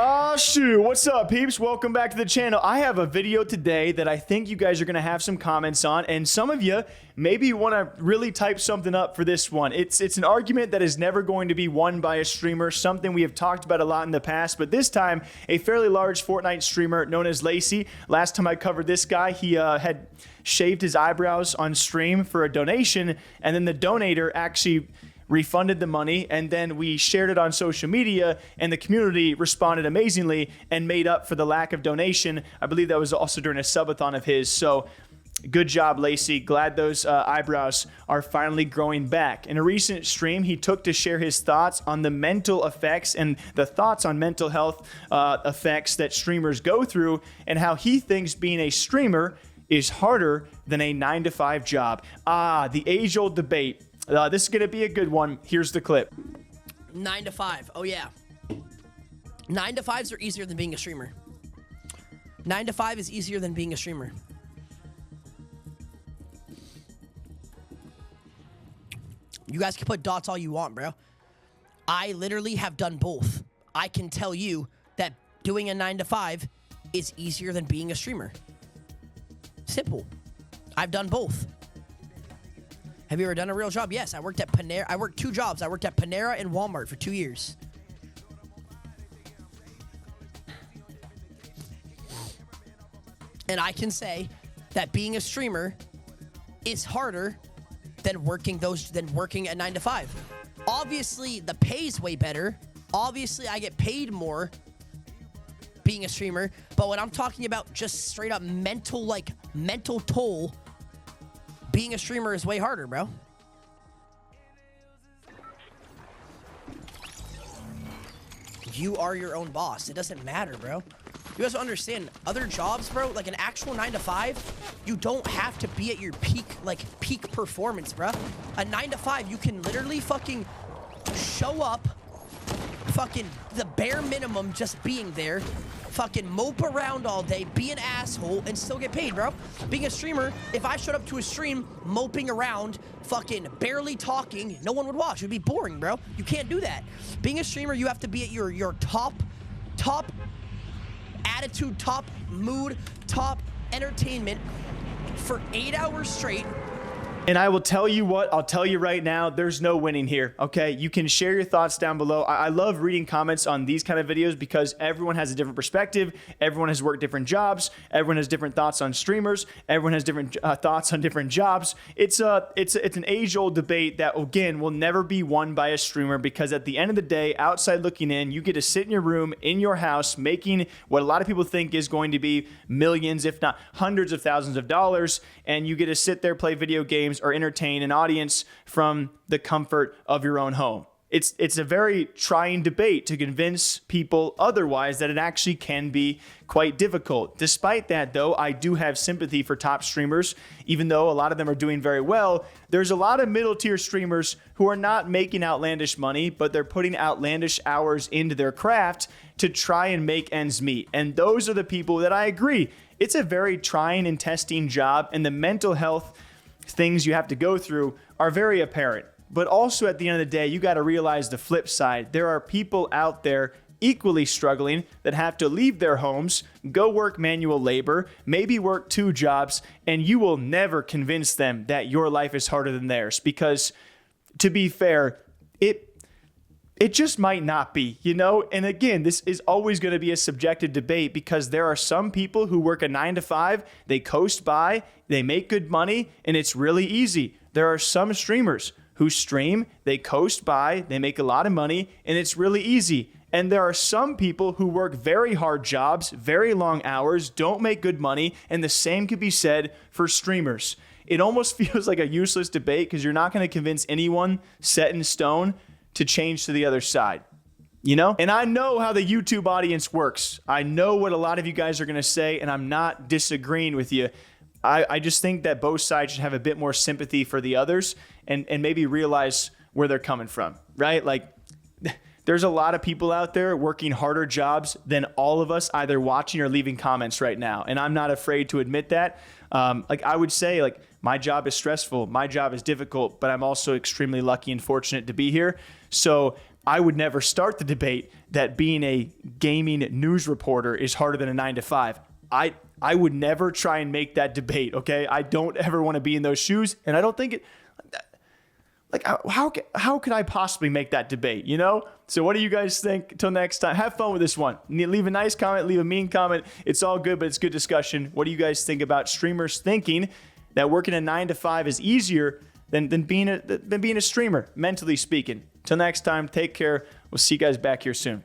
Oh shoot, what's up peeps? Welcome back to the channel. I have a video today that I think you guys are gonna have some comments on, and some of you maybe wanna really type something up for this one. It's an argument that is never going to be won by a streamer, something we have talked about a lot in the past, but this time a fairly large Fortnite streamer known as Lacy. Last time I covered this guy, he had shaved his eyebrows on stream for a donation, and then the donator actually refunded the money, and then we shared it on social media, and the community responded amazingly and made up for the lack of donation. I believe that was also during a subathon of his. So good job, Lacy. Glad those eyebrows are finally growing back. In a recent stream, he took to share his thoughts on the mental effects and the thoughts on mental health effects that streamers go through, and how he thinks being a streamer is harder than a 9-to-5 job. The age-old debate. This is going to be a good one. Here's the clip. 9 to 5. Oh, yeah. 9 to 5s are easier than being a streamer. 9 to 5 is easier than being a streamer. You guys can put dots all you want, bro. I literally have done both. I can tell you that doing a 9 to 5 is easier than being a streamer. Simple. I've done both. Have you ever done a real job? Yes, I worked at Panera. I worked 2 jobs. I worked at Panera and Walmart for 2 years. And I can say that being a streamer is harder than working at 9 to 5. Obviously, the pay's way better. Obviously, I get paid more being a streamer. But when I'm talking about just straight up mental toll, being a streamer is way harder, bro. You are your own boss. It doesn't matter, bro. You guys don't understand. Other jobs, bro, like an actual 9 to 5, you don't have to be at your peak performance, bro. A 9 to 5, you can literally fucking show up, fucking the bare minimum, just being there, fucking mope around all day, be an asshole, and still get paid, bro. Being a streamer, if I showed up to a stream moping around, fucking barely talking, no one would watch. It would be boring, bro. You can't do that. Being a streamer, you have to be at your top attitude, top mood, top entertainment for 8 hours straight. And I will tell you what, I'll tell you right now, there's no winning here, okay? You can share your thoughts down below. I love reading comments on these kind of videos because everyone has a different perspective. Everyone has worked different jobs. Everyone has different thoughts on streamers. Everyone has different thoughts on different jobs. It's an age-old debate that, again, will never be won by a streamer, because at the end of the day, outside looking in, you get to sit in your room, in your house, making what a lot of people think is going to be millions, if not hundreds of thousands of dollars, and you get to sit there, play video games, or entertain an audience from the comfort of your own home. It's a very trying debate to convince people otherwise that it actually can be quite difficult. Despite that, though, I do have sympathy for top streamers. Even though a lot of them are doing very well, there's a lot of middle tier streamers who are not making outlandish money, but they're putting outlandish hours into their craft to try and make ends meet. And those are the people that I agree. It's a very trying and testing job, and the mental health things you have to go through are very apparent. But also at the end of the day, you got to realize the flip side. There are people out there equally struggling that have to leave their homes, go work manual labor, maybe work 2 jobs, and you will never convince them that your life is harder than theirs, because to be fair, it just might not be, you know? And again, this is always going to be a subjective debate, because there are some people who work a 9 to 5, they coast by, they make good money, and it's really easy. There are some streamers who stream, they coast by, they make a lot of money, and it's really easy. And there are some people who work very hard jobs, very long hours, don't make good money, and the same could be said for streamers. It almost feels like a useless debate, because you're not going to convince anyone set in stone to change to the other side, you know? And I know how the YouTube audience works. I know what a lot of you guys are going to say, and I'm not disagreeing with you. I just think that both sides should have a bit more sympathy for the others, and maybe realize where they're coming from, right? Like, there's a lot of people out there working harder jobs than all of us either watching or leaving comments right now. And I'm not afraid to admit that. Like I would say, like, my job is stressful, my job is difficult, but I'm also extremely lucky and fortunate to be here. So I would never start the debate that being a gaming news reporter is harder than a 9 to 5. I would never try and make that debate, okay? I don't ever want to be in those shoes, and I don't think it, like, how could I possibly make that debate, you know? So what do you guys think? Till next time, have fun with this one. Leave a nice comment, leave a mean comment. It's all good, but it's good discussion. What do you guys think about streamers thinking that working a 9 to 5 is easier than being a streamer, mentally speaking? Till next time, take care. We'll see you guys back here soon.